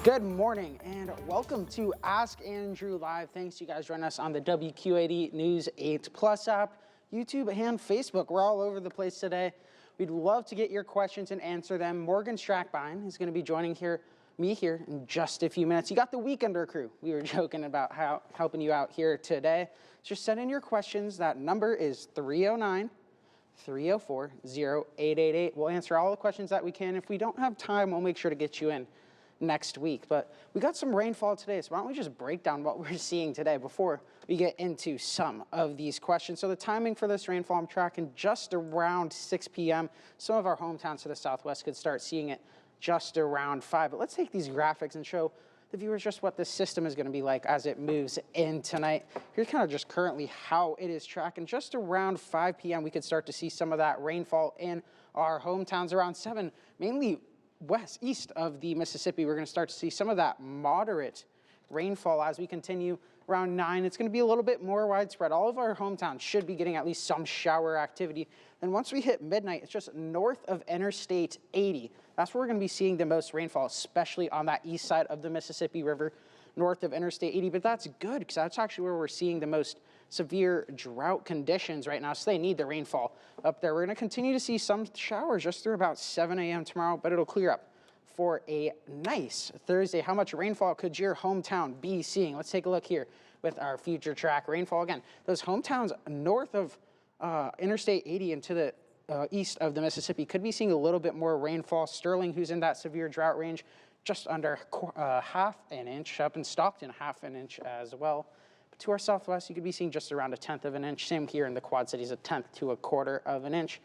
Good morning and welcome to Ask Andrew Live. Thanks you guys joining us on the WQ80 News 8 Plus app, YouTube and Facebook. We're all over the place today. We'd love to get your questions and answer them. Morgan Strackbein is going to be joining me here in just a few minutes. You got the Weekender crew. We were joking about helping you out here today. So just send in your questions. That number is 309-304-0888. We'll answer all the questions that we can. If we don't have time, we'll make sure to get you in next week. But we got some rainfall today, so why don't we just break down what we're seeing today before we get into some of these questions. So the timing for this rainfall, I'm tracking just around 6 p.m. Some of our hometowns to the southwest could start seeing it just around 5. But let's take these graphics and show the viewers just what the system is going to be like as it moves in tonight. Here's kind of just currently how it is tracking. Just around 5 p.m. we could start to see some of that rainfall in our hometowns. Around 7, mainly east of the Mississippi, we're going to start to see some of that moderate rainfall as we continue. Around 9, it's going to be a little bit more widespread. All of our hometowns should be getting at least some shower activity. And once we hit midnight, it's just north of Interstate 80. That's where we're going to be seeing the most rainfall, especially on that east side of the Mississippi River, north of Interstate 80. But that's good because that's actually where we're seeing the most severe drought conditions right now, so they need the rainfall up there. We're going to continue to see some showers just through about 7 a.m. tomorrow, but it'll clear up for a nice Thursday. How much rainfall could your hometown be seeing? Let's take a look here with our future track rainfall. Again, those hometowns north of Interstate 80 and to the east of the Mississippi could be seeing a little bit more rainfall. Sterling, who's in that severe drought range, just under half an inch. Up in Stockton, half an inch as well. To our southwest, you could be seeing just around 1/10 of an inch. Same here in the Quad Cities, 1/10 to 1/4 of an inch.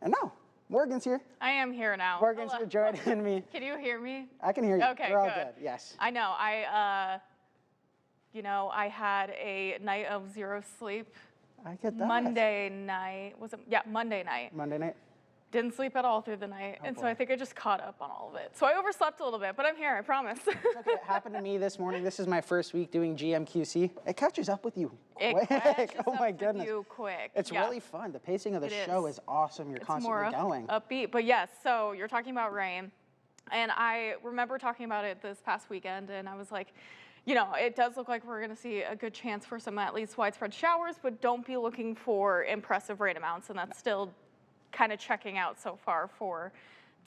And now, Morgan's here. I am here now. Morgan's here joining me. Can you hear me? I can hear you. Okay, we're all good. Yes. I know. I had a night of zero sleep. I get that. Monday night. Was it? Yeah, Monday night. Monday night. Didn't sleep at all through the night, and so I think I just caught up on all of it. So I overslept a little bit, but I'm here, I promise. It's okay. It happened to me this morning. This is my first week doing GMQC. It catches up with you quick. It catches oh my up goodness. with you quick. It's really fun. The pacing of the show is awesome. You're constantly going. Upbeat, but yes. So you're talking about rain, and I remember talking about it this past weekend, and I was like, it does look like we're going to see a good chance for some at least widespread showers, but don't be looking for impressive rain amounts, and that's still kind of checking out so far for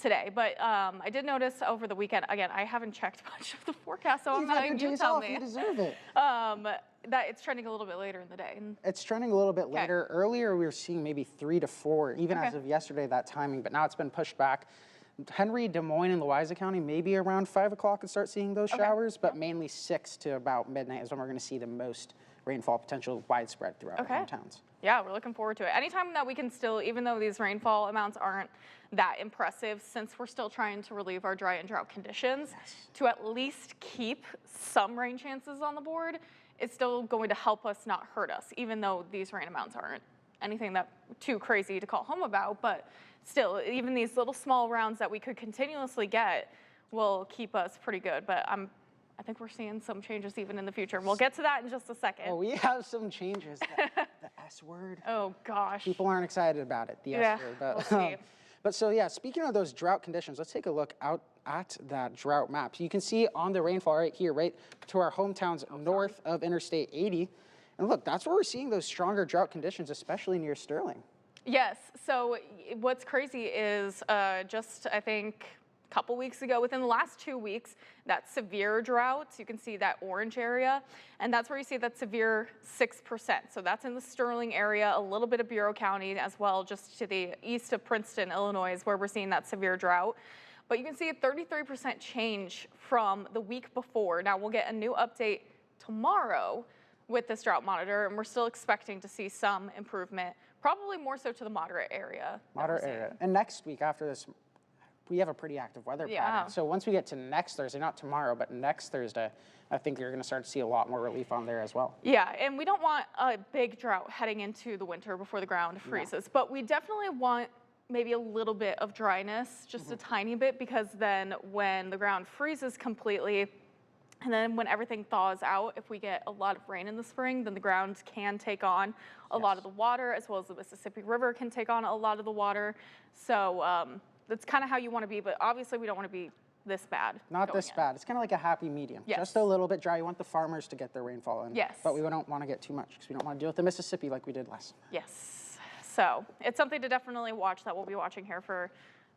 today. But I did notice over the weekend, again, I haven't checked much of the forecast, so I'm letting you tell me. You deserve it. That it's trending a little bit later in the day. It's trending a little bit later. Earlier, we were seeing maybe 3 to 4, even as of yesterday, that timing, but now it's been pushed back. Henry, Des Moines, and Louisa County, maybe around 5 o'clock and start seeing those showers, but mainly 6 to about midnight is when we're going to see the most rainfall potential widespread throughout our hometowns. Yeah, we're looking forward to it. Anytime that we can still, even though these rainfall amounts aren't that impressive, since we're still trying to relieve our dry and drought conditions, to at least keep some rain chances on the board, it's still going to help us, not hurt us, even though these rain amounts aren't anything that too crazy to call home about. But still, even these little small rounds that we could continuously get will keep us pretty good. But I think we're seeing some changes even in the future. We'll get to that in just a second. Oh, we have some changes. The S word. Oh, gosh. People aren't excited about it, the S word. But, we'll see. But so, yeah, speaking of those drought conditions, let's take a look out at that drought map. So you can see on the rainfall right here, right to our hometowns north of Interstate 80. And look, that's where we're seeing those stronger drought conditions, especially near Sterling. Yes. So what's crazy is just, I think, a couple weeks ago, within the last 2 weeks, that severe drought, you can see that orange area, and that's where you see that severe 6%. So that's in the Sterling area, a little bit of Bureau County as well, just to the east of Princeton, Illinois, is where we're seeing that severe drought. But you can see a 33% change from the week before. Now we'll get a new update tomorrow with this drought monitor, and we're still expecting to see some improvement, probably more so to the moderate area. Moderate area. And next week after this, we have a pretty active weather pattern. So once we get to next Thursday, not tomorrow, but next Thursday, I think you're going to start to see a lot more relief on there as well. Yeah, and we don't want a big drought heading into the winter before the ground freezes, but we definitely want maybe a little bit of dryness, just a tiny bit, because then when the ground freezes completely, and then when everything thaws out, if we get a lot of rain in the spring, then the ground can take on a lot of the water, as well as the Mississippi River can take on a lot of the water. So that's kind of how you want to be, but obviously we don't want to be this bad. Not going this in. bad. It's kind of like a happy medium. Yes. Just a little bit dry. You want the farmers to get their rainfall in. Yes. But we don't want to get too much because we don't want to deal with the Mississippi like we did last summer. Yes. So it's something to definitely watch that we'll be watching here for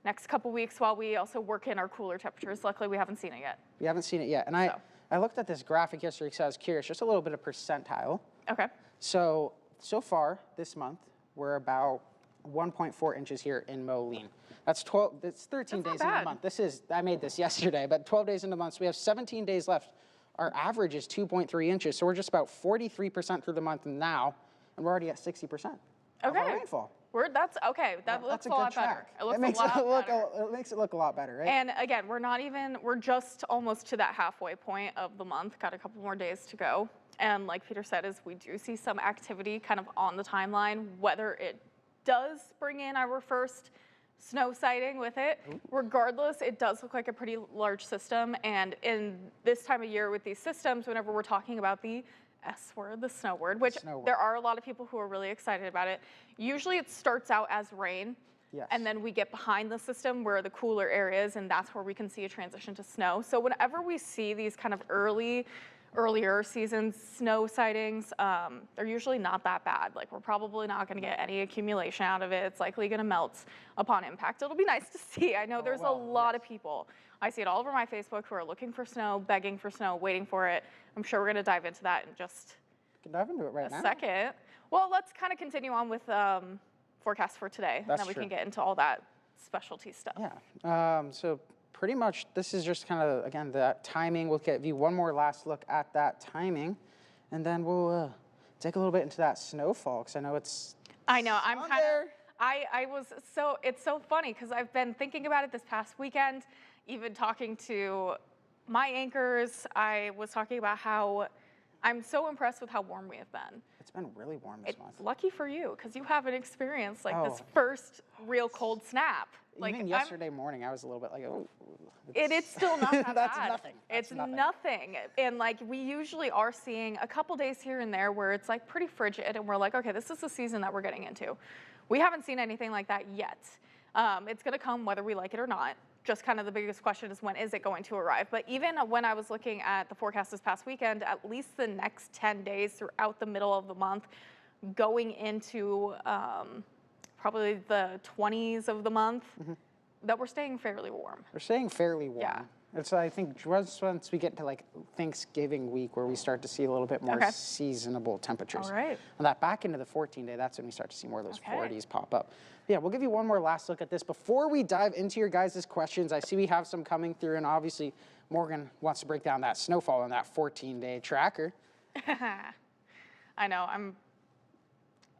next couple weeks while we also work in our cooler temperatures. Luckily, we haven't seen it yet. We haven't seen it yet. And I looked at this graphic yesterday because I was curious, just a little bit of percentile. Okay. So far this month, we're about 1.4 inches here in Moline. That's 13 days into the month. I made this yesterday, but 12 days into the month, so we have 17 days left. Our average is 2.3 inches, so we're just about 43% through the month now, and we're already at 60% of our rainfall. That's okay. That looks That's a lot better. track. It looks makes a lot better. It makes it look a lot better, right? And again, we're just almost to that halfway point of the month. Got a couple more days to go. And like Peter said, is we do see some activity kind of on the timeline, whether it does bring in our first snow sighting with it. Regardless, it does look like a pretty large system. And in this time of year with these systems, whenever we're talking about the S word, the snow word, which there are a lot of people who are really excited about it. Usually it starts out as rain. Yes. And then we get behind the system where the cooler areas, and that's where we can see a transition to snow. So whenever we see these kind of earlier season snow sightings, they're usually not that bad. Like, we're probably not going to get any accumulation out of it. It's likely going to melt upon impact. It'll be nice to see. I know there's a lot of people. I see it all over my Facebook who are looking for snow, begging for snow, waiting for it. I'm sure we're going to dive into that in just we can dive into it right now. a second. Well, let's kind of continue on with forecast for today, and then we can get into all that specialty stuff. Yeah. So pretty much this is just kind of, again, that timing. We'll give you one more last look at that timing, and then we'll take a little bit into that snowfall, because I know it's I'm kind of, it's so funny because I've been thinking about it this past weekend, even talking to my anchors. I was talking about how I'm so impressed with how warm we have been. It's been really warm this month. Lucky for you, because you haven't experienced this first real cold snap. Like, even yesterday morning, I was a little bit like, oh. It's still not that That's bad. nothing. It's nothing. And like, we usually are seeing a couple days here and there where it's like pretty frigid, and we're like, okay, this is the season that we're getting into. We haven't seen anything like that yet. It's going to come whether we like it or not. Just kind of the biggest question is, when is it going to arrive? But even when I was looking at the forecast this past weekend, at least the next 10 days throughout the middle of the month, going into probably the 20s of the month, that we're staying fairly warm. We're staying fairly warm. Yeah. It's, I think, once we get to like Thanksgiving week, where we start to see a little bit more seasonable temperatures. All right. And that back into the 14-day, that's when we start to see more of those 40s pop up. Yeah, we'll give you one more last look at this. Before we dive into your guys' questions, I see we have some coming through, and obviously Morgan wants to break down that snowfall on that 14-day tracker. I know,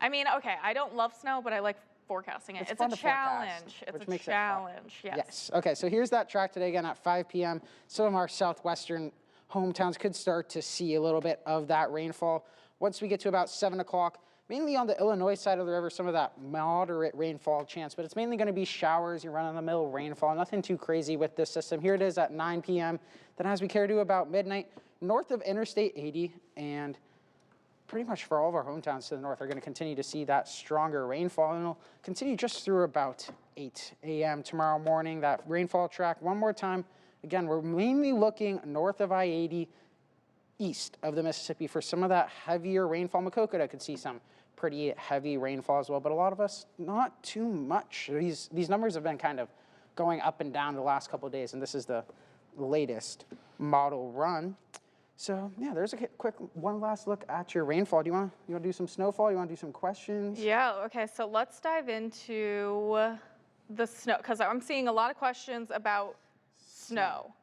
okay, I don't love snow, but I like forecasting it. It's a challenge. It's a challenge, yes. Okay, so here's that track today again at 5 p.m. Some of our southwestern hometowns could start to see a little bit of that rainfall. Once we get to about 7 o'clock, mainly on the Illinois side of the river, some of that moderate rainfall chance, but it's mainly going to be showers, your run-of-the-mill rainfall, nothing too crazy with this system. Here it is at 9 p.m. Then as we carry to about midnight, north of Interstate 80, and pretty much for all of our hometowns to the north are going to continue to see that stronger rainfall, and it'll continue just through about 8 a.m. tomorrow morning. That rainfall track, one more time. Again, we're mainly looking north of I-80, east of the Mississippi for some of that heavier rainfall. Makokota could see some pretty heavy rainfall as well, but a lot of us, not too much. These numbers have been kind of going up and down the last couple of days, and this is the latest model run. So yeah, there's a quick one last look at your rainfall. Do you want to do some snowfall? You want to do some questions? Yeah, okay, so let's dive into the snow, because I'm seeing a lot of questions about snow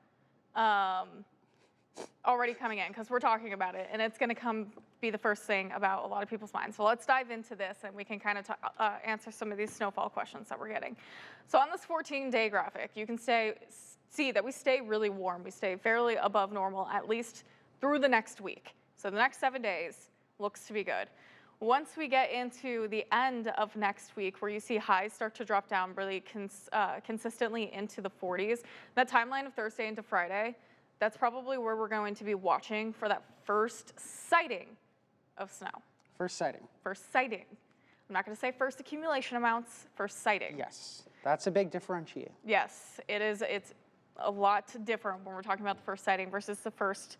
already coming in, because we're talking about it, and it's going to be the first thing about a lot of people's minds. So let's dive into this, and we can kind of answer some of these snowfall questions that we're getting. So on this 14-day graphic, you can see that we stay really warm. We stay fairly above normal, at least through the next week. So the next 7 days looks to be good. Once we get into the end of next week, where you see highs start to drop down really consistently into the 40s, that timeline of Thursday into Friday, that's probably where we're going to be watching for that first sighting of snow. First sighting. First sighting. I'm not going to say first accumulation amounts, first sighting. Yes, that's a big differentiator. Yes, it is. It's a lot different when we're talking about the first sighting versus the first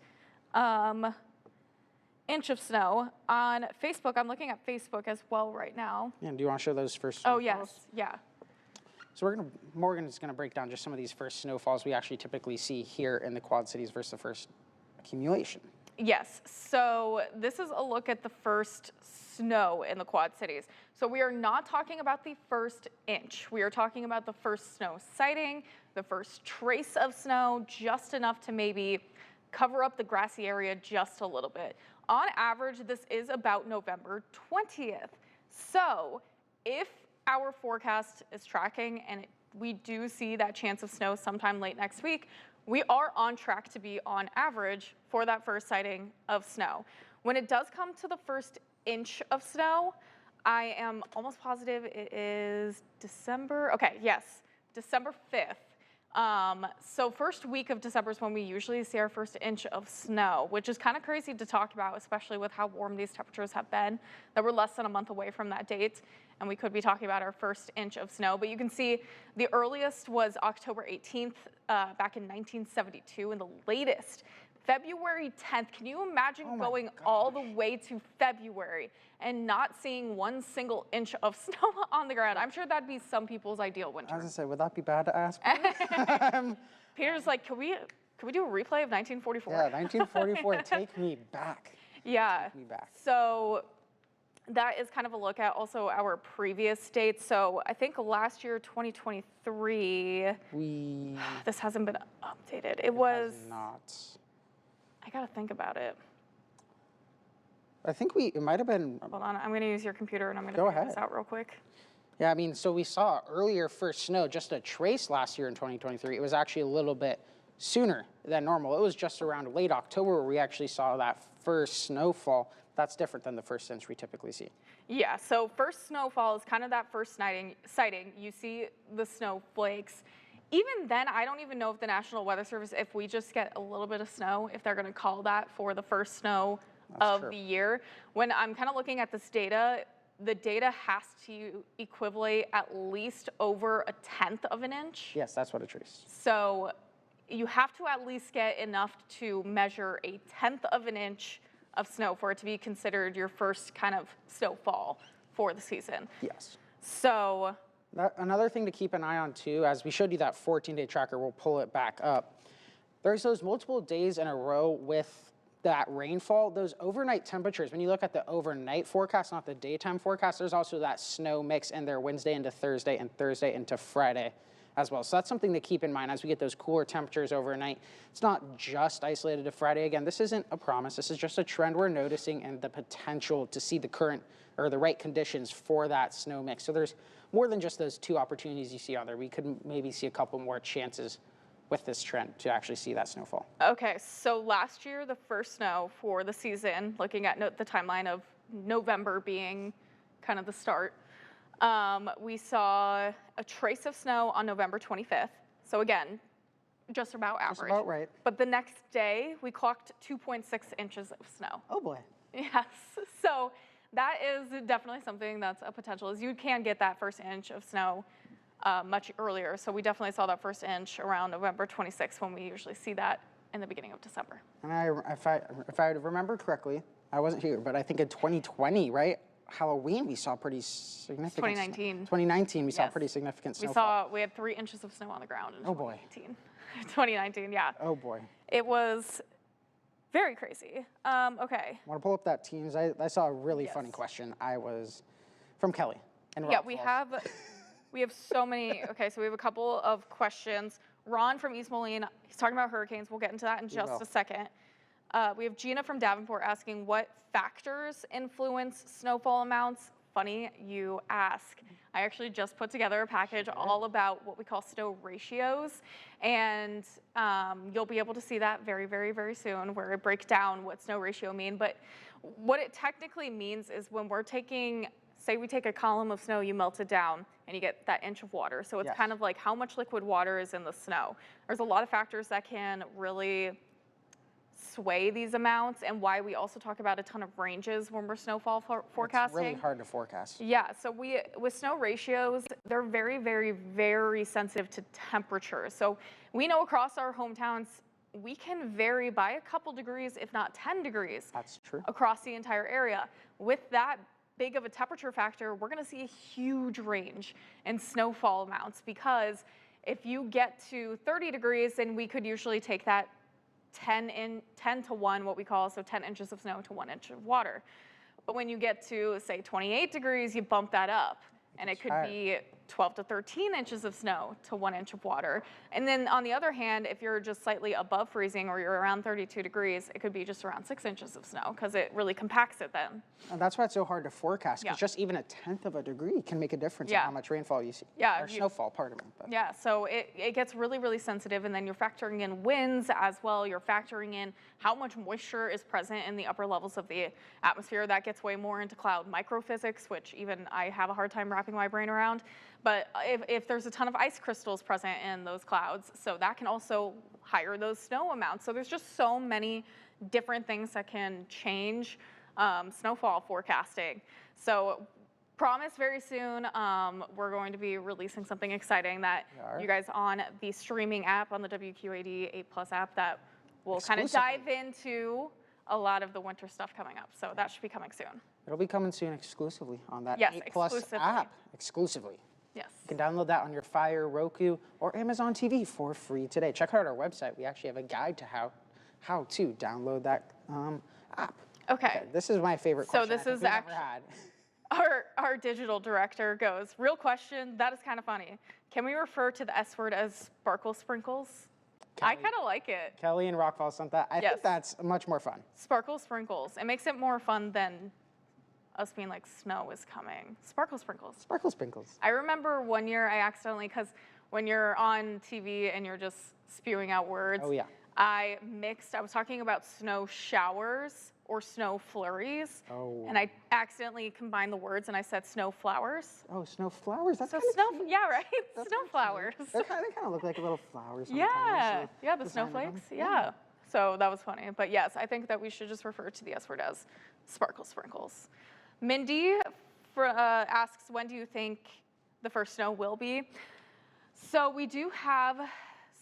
inch of snow. On Facebook, I'm looking at Facebook as well right now. Yeah, do you want to show those first Oh, snowfalls? yes, yeah. So Morgan's gonna break down just some of these first snowfalls we actually typically see here in the Quad Cities versus the first accumulation. Yes, so this is a look at the first snow in the Quad Cities. So we are not talking about the first inch. We are talking about the first snow sighting, the first trace of snow, just enough to maybe cover up the grassy area just a little bit. On average, this is about November 20th. So if our forecast is tracking and we do see that chance of snow sometime late next week, we are on track to be on average for that first sighting of snow. When it does come to the first inch of snow, I am almost positive it is December. Okay, yes, December 5th. So first week of December is when we usually see our first inch of snow, which is kind of crazy to talk about, especially with how warm these temperatures have been, that we're less than a month away from that date, and we could be talking about our first inch of snow. But you can see the earliest was October 18th back in 1972, and the latest, February 10th. Can you imagine going all the way to February and not seeing one single inch of snow on the ground? I'm sure that'd be some people's ideal winter. I was gonna say, would that be bad to ask? Peter's like, could we do a replay of 1944? Yeah, 1944, take me back. Yeah. Take me back. So that is kind of a look at also our previous dates. So I think last year, 2023, this hasn't been updated. It was not. I gotta think about it. I think it might have been. Hold on, I'm gonna use your computer and I'm gonna Go figure ahead. this out real quick. Yeah, I mean, so we saw earlier first snow, just a trace last year in 2023. It was actually a little bit sooner than normal. It was just around late October where we actually saw that first snowfall. That's different than the first inch we typically see. Yeah, so first snowfall is kind of that first sighting. You see the snowflakes. Even then, I don't even know if the National Weather Service, if we just get a little bit of snow, if they're gonna call that for the first snow of the year. When I'm kind of looking at this data, the data has to equivalent at least over 1/10 of an inch. Yes, that's what a trace. So you have to at least get enough to measure 1/10 of an inch of snow for it to be considered your first kind of snowfall for the season. Yes. So another thing to keep an eye on too, as we showed you that 14-day tracker, we'll pull it back up. There's those multiple days in a row with that rainfall, those overnight temperatures. When you look at the overnight forecast, not the daytime forecast, there's also that snow mix in there Wednesday into Thursday and Thursday into Friday as well. So that's something to keep in mind as we get those cooler temperatures overnight. It's not just isolated to Friday. Again, this isn't a promise. This is just a trend we're noticing and the potential to see the current or the right conditions for that snow mix. So there's more than just those two opportunities you see on there. We could maybe see a couple more chances with this trend to actually see that snowfall. Okay, so last year, the first snow for the season, looking at the timeline of November being kind of the start, we saw a trace of snow on November 25th. So again, just about average. Just about right. But the next day, we clocked 2.6 inches of snow. Oh boy. Yes, so that is definitely something that's a potential, is you can get that first inch of snow much earlier. So we definitely saw that first inch around November 26th when we usually see that in the beginning of December. And if I remember correctly, I wasn't here, but I think in 2020, right? Halloween, we saw pretty significant. 2019. 2019, we saw pretty significant snowfall. We had 3 inches of snow on the ground in 2019. 2019, yeah. Oh boy. It was very crazy. Okay. I want to pull up that teams. I saw a really funny question. From Kelly. Yeah, we have so many. Okay, so we have a couple of questions. Ron from East Moline, he's talking about hurricanes. We'll get into that in just a second. We have Gina from Davenport asking what factors influence snowfall amounts. Funny you ask. I actually just put together a package all about what we call snow ratios, and you'll be able to see that very, very, very soon, where I break down what snow ratio mean. But what it technically means is when we're taking, say we take a column of snow, you melt it down, and you get that inch of water. So it's kind of like how much liquid water is in the snow. There's a lot of factors that can really sway these amounts and why we also talk about a ton of ranges when we're snowfall forecasting. It's really hard to forecast. Yeah, so with snow ratios, they're very, very, very sensitive to temperature. So we know across our hometowns, we can vary by a couple degrees, if not 10 degrees. That's true. Across the entire area. With that big of a temperature factor, we're gonna see a huge range in snowfall amounts, because if you get to 30 degrees, then we could usually take that 10 to 1, what we call, so 10 inches of snow to 1 inch of water. But when you get to, say, 28 degrees, you bump that up, and it could be 12 to 13 inches of snow to 1 inch of water. And then on the other hand, if you're just slightly above freezing or you're around 32 degrees, it could be just around 6 inches of snow, because it really compacts it then. And that's why it's so hard to forecast, because just even a 1/10 of a degree can make a difference in how much rainfall you see. Yeah, or snowfall, pardon me. But. Yeah, so it gets really, really sensitive, and then you're factoring in winds as well. You're factoring in how much moisture is present in the upper levels of the atmosphere. That gets way more into cloud microphysics, which even I have a hard time wrapping my brain around. But if there's a ton of ice crystals present in those clouds, so that can also higher those snow amounts. So there's just so many different things that can change snowfall forecasting. So promise very soon, we're going to be releasing something exciting that you guys on the streaming app, on the WQAD 8+ app, that will kind of dive into a lot of the winter stuff coming up. So that should be coming soon. It'll be coming soon exclusively on that 8+ app. Exclusively. Yes. You can download that on your Fire, Roku, or Amazon TV for free today. Check out our website. We actually have a guide to how to download that app. Okay. This is my favorite question. So this is actually our digital director goes, real question, that is kind of funny. Can we refer to the S word as sparkle sprinkles? I kind of like it. Kelly and Rockfall sent that. I think that's much more fun. Sparkle sprinkles. It makes it more fun than us being like, snow is coming. Sparkle sprinkles. Sparkle sprinkles. I remember one year I accidentally, because when you're on TV and you're just spewing out words, I was talking about snow showers or snow flurries, and I accidentally combined the words and I said snow flowers. Oh, snow flowers? That's so snow, cute. Yeah, right? Snow flowers. They kind of look like little flowers. Yeah, the snowflakes, yeah. So that was funny. But yes, I think that we should just refer to the S word as sparkle sprinkles. Mindy asks, when do you think the first snow will be? So we do have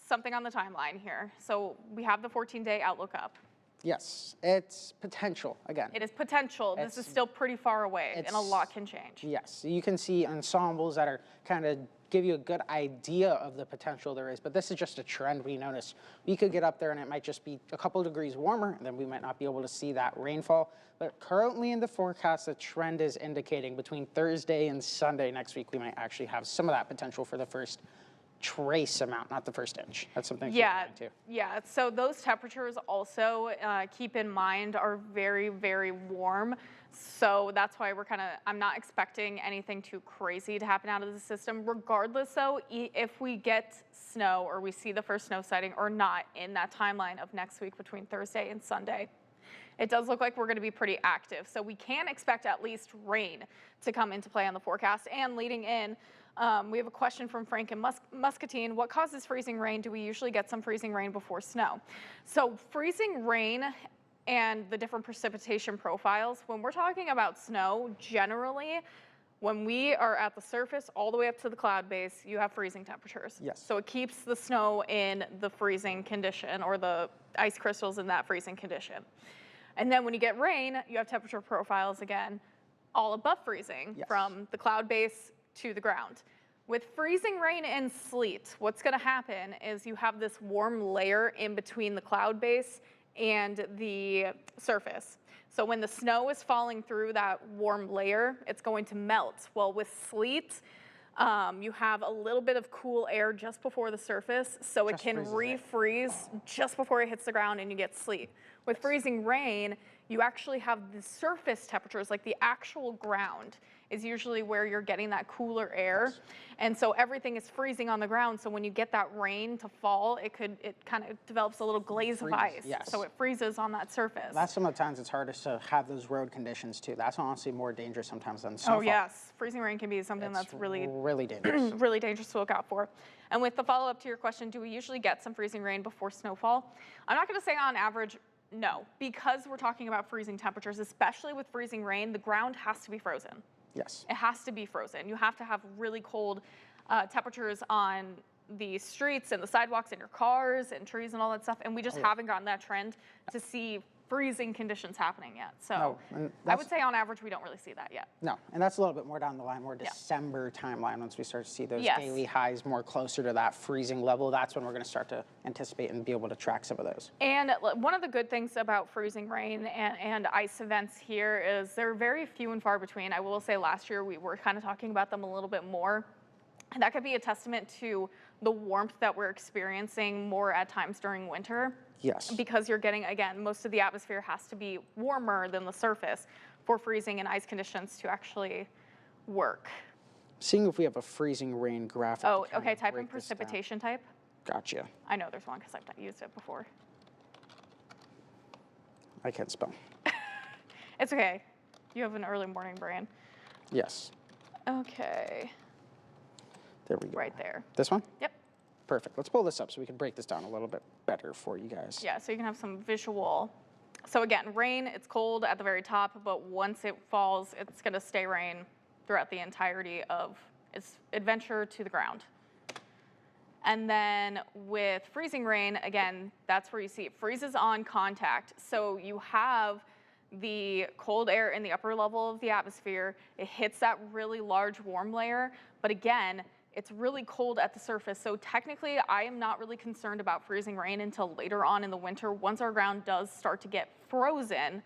something on the timeline here. So we have the 14-day outlook up. Yes, it's potential, again. It is potential. This is still pretty far away, and a lot can change. Yes, you can see ensembles that are kind of give you a good idea of the potential there is, but this is just a trend we notice. We could get up there and it might just be a couple degrees warmer, and then we might not be able to see that rainfall. But currently in the forecast, the trend is indicating between Thursday and Sunday next week, we might actually have some of that potential for the first trace amount, not the first inch. That's something to keep in mind too. Yeah, so those temperatures also, keep in mind, are very, very warm. So that's why I'm not expecting anything too crazy to happen out of the system. Regardless though, if we get snow or we see the first snow sighting or not in that timeline of next week between Thursday and Sunday, it does look like we're gonna be pretty active. So we can expect at least rain to come into play on the forecast. And leading in, we have a question from Frank in Muscatine. What causes freezing rain? Do we usually get some freezing rain before snow? So freezing rain and the different precipitation profiles, when we're talking about snow, generally, when we are at the surface all the way up to the cloud base, you have freezing temperatures. Yes. So it keeps the snow in the freezing condition, or the ice crystals in that freezing condition. And then when you get rain, you have temperature profiles again, all above freezing, from the cloud base to the ground. With freezing rain and sleet, what's gonna happen is you have this warm layer in between the cloud base and the surface. So when the snow is falling through that warm layer, it's going to melt. Well, with sleet, you have a little bit of cool air just before the surface, so it can refreeze just before it hits the ground and you get sleet. With freezing rain, you actually have the surface temperatures, like the actual ground is usually where you're getting that cooler air. And so everything is freezing on the ground. So when you get that rain to fall, it kind of develops a little glaze of ice. So it freezes on that surface. That's some of the times it's hardest to have those road conditions too. That's honestly more dangerous sometimes than snowfall. Oh yes, freezing rain can be something that's really dangerous. really dangerous to look out for. And with the follow-up to your question, do we usually get some freezing rain before snowfall? I'm not gonna say on average no, because we're talking about freezing temperatures, especially with freezing rain, the ground has to be frozen. Yes. It has to be frozen. You have to have really cold temperatures on the streets and the sidewalks and your cars and trees and all that stuff. And we just haven't gotten that trend to see freezing conditions happening yet. So No, and I would say on average, we don't really see that yet. No, and that's a little bit more down the line, more December timeline. Once we start to see those Yes. daily highs more closer to that freezing level, that's when we're going to start to anticipate and be able to track some of those. And one of the good things about freezing rain and ice events here is they're very few and far between. I will say last year we were kind of talking about them a little bit more. And that could be a testament to the warmth that we're experiencing more at times during winter. Yes. Because you're getting, again, most of the atmosphere has to be warmer than the surface for freezing and ice conditions to actually work. Seeing if we have a freezing rain graphic. Oh, okay, type in precipitation type. Gotcha. I know there's one because I've used it before. I can't spell. It's okay. You have an early morning brain. Yes. Okay. There we go. Right there. This one? Yep. Perfect. Let's pull this up so we can break this down a little bit better for you guys. Yeah, so you can have some visual. So again, rain, it's cold at the very top, but once it falls, it's going to stay rain throughout the entirety of its adventure to the ground. And then with freezing rain, again, that's where you see it freezes on contact. So you have the cold air in the upper level of the atmosphere. It hits that really large warm layer, but again, it's really cold at the surface. So technically, I am not really concerned about freezing rain until later on in the winter, once our ground does start to get frozen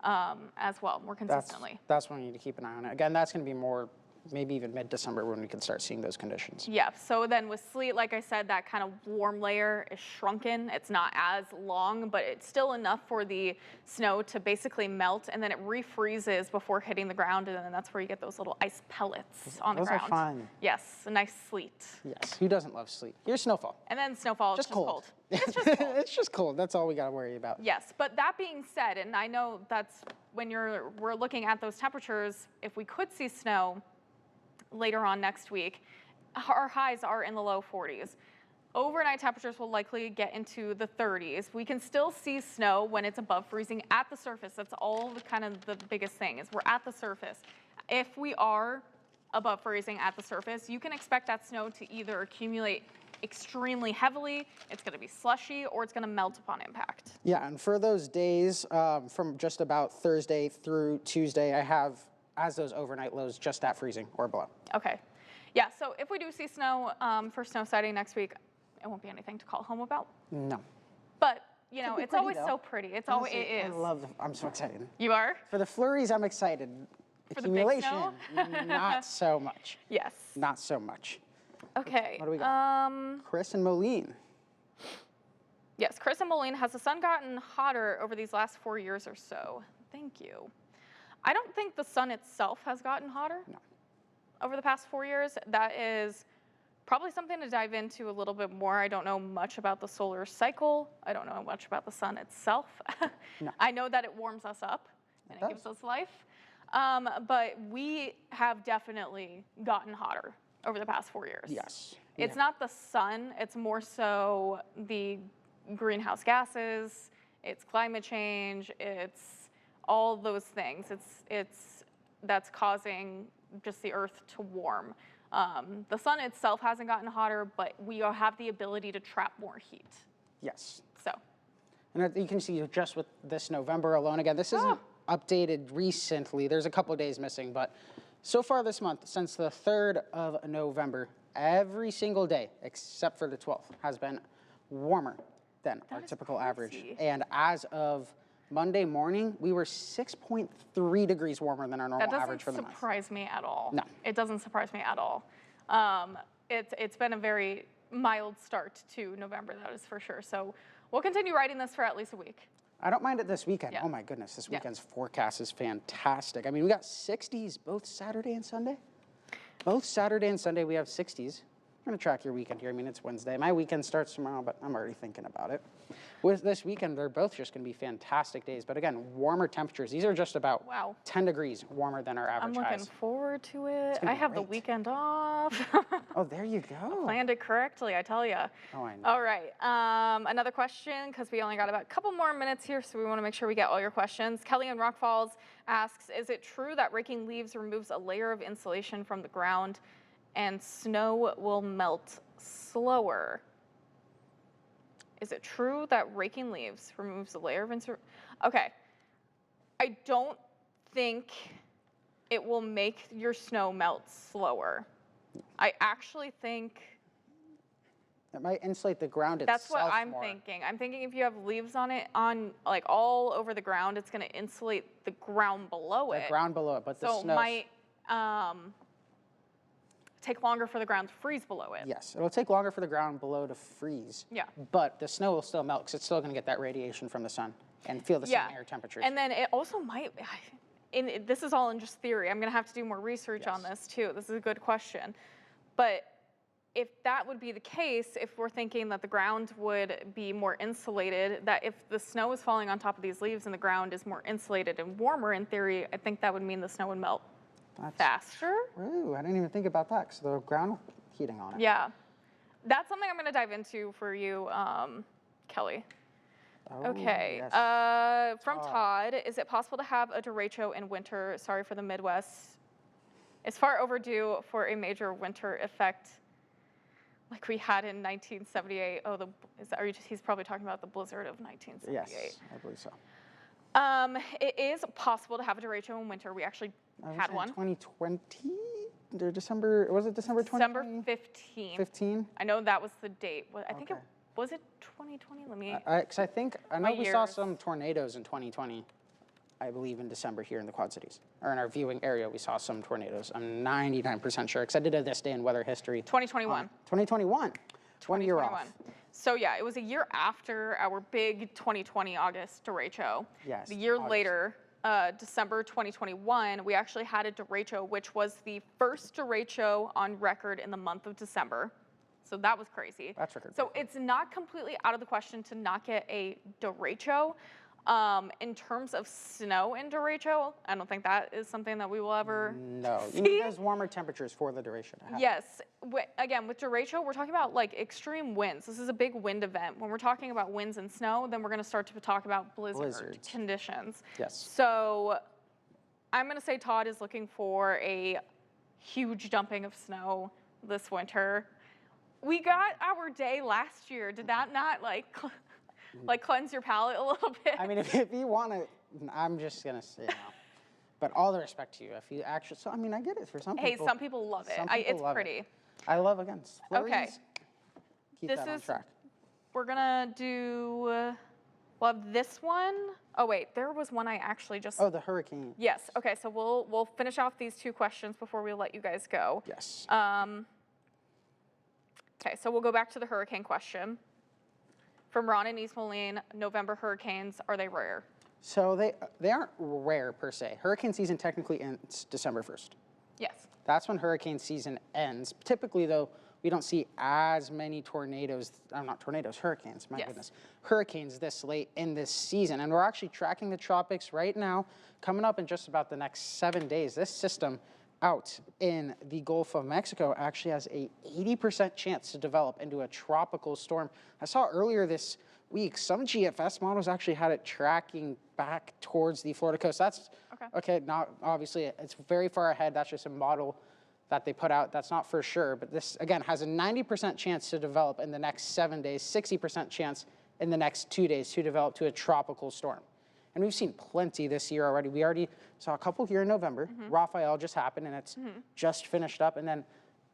as well, more consistently. That's when we need to keep an eye on it. Again, that's going to be more, maybe even mid-December when we can start seeing those conditions. Yeah, so then with sleet, like I said, that kind of warm layer is shrunken. It's not as long, but it's still enough for the snow to basically melt, and then it refreezes before hitting the ground, and then that's where you get those little ice pellets on the ground. Those are fun. Yes, a nice sleet. Yes, who doesn't love sleet? Here's snowfall. And then snowfall is Just just cold. cold. It's just cold. It's just cold. That's all we got to worry about. Yes, but that being said, and I know that's when we're looking at those temperatures, if we could see snow later on next week, our highs are in the low 40s. Overnight temperatures will likely get into the 30s. We can still see snow when it's above freezing at the surface. That's all the kind of the biggest thing is we're at the surface. If we are above freezing at the surface, you can expect that snow to either accumulate extremely heavily, it's going to be slushy, or it's going to melt upon impact. Yeah, and for those days from just about Thursday through Tuesday, I have as those overnight lows just at freezing or below. Okay. Yeah, so if we do see snow for snow sighting next week, it won't be anything to call home about. No. But, you know, be it's pretty, always though. so pretty. It's always, Honestly, it is. I'm so excited. You are? For the flurries, I'm excited. For the big Accumulation, snow? not so much. Yes. Not so much. Okay. What do we got? Chris and Moline. Yes, Chris and Moline, has the sun gotten hotter over these last 4 years or so? Thank you. I don't think the sun itself has gotten hotter over the past 4 years. That is probably something to dive into a little bit more. I don't know much about the solar cycle. I don't know much about the sun itself. I know that it warms us up and it gives us life. But we have definitely gotten hotter over the past 4 years. Yes. It's not the sun, it's more so the greenhouse gases, it's climate change, it's all those things. It's that's causing just the earth to warm. The sun itself hasn't gotten hotter, but we have the ability to trap more heat. Yes. So. And you can see just with this November alone, again, this isn't updated recently. There's a couple of days missing, but so far this month, since the 3rd of November, every single day, except for the 12th, has been warmer than our typical average. And as of Monday morning, we were 6.3 degrees warmer than our normal average for the month. That doesn't surprise me at all. No. It doesn't surprise me at all. It's been a very mild start to November, that is for sure. So we'll continue writing this for at least a week. I don't mind it this weekend. Yeah. Oh my goodness, this weekend's forecast is fantastic. I mean, we got 60s both Saturday and Sunday. Both Saturday and Sunday we have 60s. I'm going to track your weekend here. I mean, it's Wednesday. My weekend starts tomorrow, but I'm already thinking about it. With this weekend, they're both just going to be fantastic days. But again, warmer temperatures. These are just about 10 degrees warmer than our average I'm highs. looking forward to it. gonna I be have the great. weekend off. Oh, there you go. Planned it correctly, I tell you. Oh, I know. All right. Another question, because we only got about a couple more minutes here, so we want to make sure we get all your questions. Kelly in Rock Falls asks, is it true that raking leaves removes a layer of insulation from the ground and snow will melt slower? Is it true that raking leaves removes a layer of insulation? Okay. I don't think it will make your snow melt slower. I actually think it might insulate the ground itself. that's what I'm thinking. I'm thinking if you have leaves on it, like all over the ground, it's going to insulate the ground below it. The ground below it, but the snow. So it might take longer for the ground to freeze below it. Yes, it'll take longer for the ground below to freeze. Yeah. But the snow will still melt because it's still going to get that radiation from the sun and feel the same air temperatures. And then it also might, this is all in just theory. I'm going to have to do more research on this too. This is a good question. But if that would be the case, if we're thinking that the ground would be more insulated, that if the snow is falling on top of these leaves and the ground is more insulated and warmer, in theory, I think that would mean the snow would melt faster. Ooh, I didn't even think about that because the ground heating on it. Yeah. That's something I'm going to dive into for you, Kelly. Oh, Okay. yes. From Todd, is it possible to have a derecho in winter? Sorry for the Midwest. It's far overdue for a major winter effect like we had in 1978. Oh, he's probably talking about the blizzard of 1978. Yes, I believe so. It is possible to have a derecho in winter. We actually had one. 2020? December, was it December 2020? December 15th. 15? I know that was the date. I think was it 2020? Let me. Because I know we saw some tornadoes in 2020. I believe in December here in the Quad Cities, or in our viewing area, we saw some tornadoes. I'm 99% sure because I did a This Day in Weather History. 2021. 2021. 1 year off. So yeah, it was a year after our big 2020 August derecho. Yes. The year later, December 2021, we actually had a derecho, which was the first derecho on record in the month of December. So that was crazy. That's record. So it's not completely out of the question to not get a derecho. In terms of snow in derecho, I don't think that is something that we will ever see. You need those warmer temperatures for the duration to happen. Yes. Again, with derecho, we're talking about like extreme winds. This is a big wind event. When we're talking about winds and snow, then we're going to start to talk about blizzard conditions. Yes. So I'm going to say Todd is looking for a huge dumping of snow this winter. We got our day last year. Did that not like cleanse your palate a little bit? I mean, if you want to, I'm just going to say no. But all the respect to you, if you actually, so I mean, I get it for some people. Hey, some people love it. It's pretty. I love, again, flurries. Okay. Keep that on track. We're going to do, we'll have this one. Oh, wait, there was one I actually just. Oh, the hurricane. Yes. Okay, so we'll finish off these two questions before we let you guys go. Yes. Okay, so we'll go back to the hurricane question. From Ron and East Moline, November hurricanes, are they rare? So they aren't rare per se. Hurricane season technically ends December 1st. Yes. That's when hurricane season ends. Typically, though, we don't see as many tornadoes, not tornadoes, hurricanes, my goodness. Hurricanes this late in this season. And we're actually tracking the tropics right now, coming up in just about the next 7 days. This system out in the Gulf of Mexico actually has a 80% chance to develop into a tropical storm. I saw earlier this week, some GFS models actually had it tracking back towards the Florida coast. That's, okay, not obviously, it's very far ahead. That's just a model that they put out. That's not for sure, but this, again, has a 90% chance to develop in the next 7 days, 60% chance in the next 2 days to develop to a tropical storm. And we've seen plenty this year already. We already saw a couple here in November. Rafael just happened, and it's just finished up. And then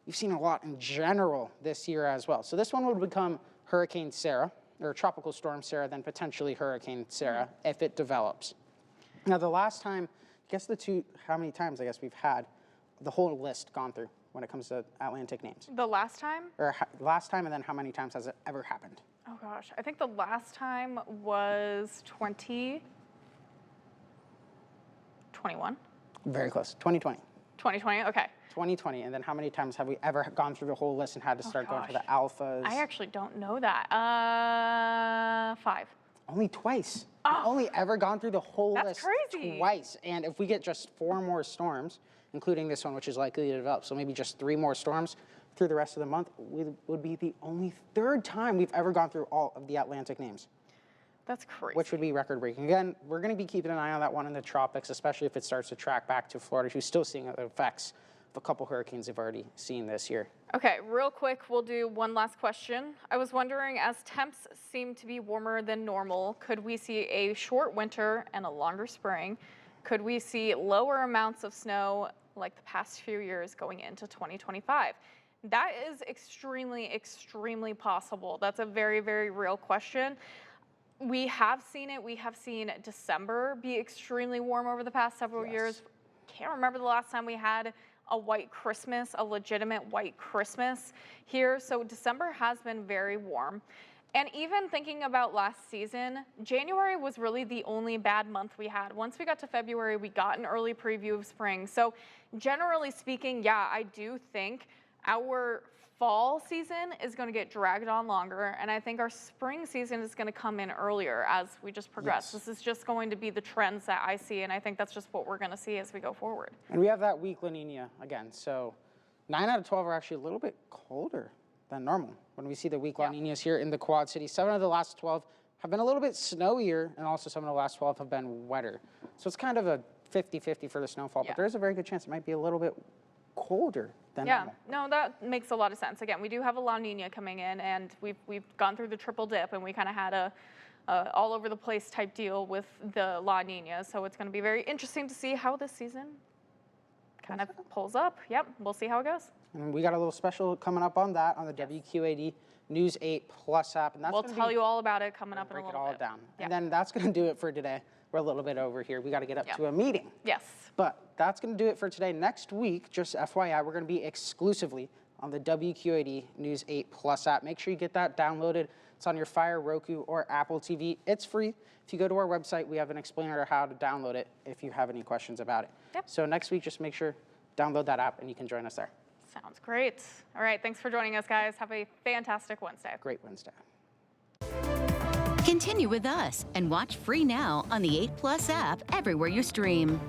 you've seen a lot in general this year as well. So this one would become Hurricane Sarah, or Tropical Storm Sarah, then potentially Hurricane Sarah if it develops. Now, the last time, I guess how many times I guess we've had the whole list gone through when it comes to Atlantic names? The last time? Or last time, and then how many times has it ever happened? Oh, gosh. I think the last time was 2021. Very close. 2020. 2020, okay. 2020, and then how many times have we ever gone through the whole list and had to start going to the alphas? I actually don't know that. 5. Only twice. Oh. We've only ever gone through the whole That's list crazy. twice. And if we get just 4 more storms, including this one, which is likely to develop, so maybe just 3 more storms through the rest of the month, would be the only 3rd time we've ever gone through all of the Atlantic names. That's crazy. Which would be record-breaking. Again, we're going to be keeping an eye on that one in the tropics, especially if it starts to track back to Florida, who's still seeing the effects of a couple hurricanes they've already seen this year. Okay, real quick, we'll do one last question. I was wondering, as temps seem to be warmer than normal, could we see a short winter and a longer spring? Could we see lower amounts of snow like the past few years going into 2025? That is extremely, extremely possible. That's a very, very real question. We have seen it. We have seen December be extremely warm over the past several years. Can't remember the last time we had a white Christmas, a legitimate white Christmas here. So December has been very warm. And even thinking about last season, January was really the only bad month we had. Once we got to February, we got an early preview of spring. So generally speaking, yeah, I do think our fall season is going to get dragged on longer, and I think our spring season is going to come in earlier as we just progress. This is just going to be the trends that I see, and I think that's just what we're going to see as we go forward. And we have that weak La Nina again, so 9 out of 12 are actually a little bit colder than normal. When we see the weak La Ninas here in the Quad Cities, 7 of the last 12 have been a little bit snowier, and also some of the last 12 have been wetter. So it's kind of a 50-50 for the snowfall, but there is a very good chance it might be a little bit colder than normal. No, that makes a lot of sense. Again, we do have a La Nina coming in, and we've gone through the triple dip, and we kind of had a all over the place type deal with the La Nina. So it's going to be very interesting to see how this season kind of pulls up. Yep, we'll see how it goes. And we got a little special coming up on that on the WQAD News 8 Plus app, and that's we'll tell you all about it coming up in a little bit. Break it all down. And then that's going to do it for today. We're a little bit over here. We got to get up to a meeting. Yes. But that's going to do it for today. Next week, just FYI, we're going to be exclusively on the WQAD News 8 Plus app. Make sure you get that downloaded. It's on your Fire, Roku, or Apple TV. It's free. If you go to our website, we have an explainer of how to download it if you have any questions about it. Yep. So next week, just make sure download that app and you can join us there. Sounds great. All right, thanks for joining us, guys. Have a fantastic Wednesday. Great Wednesday. Continue with us and watch free now on the 8 Plus app everywhere you stream.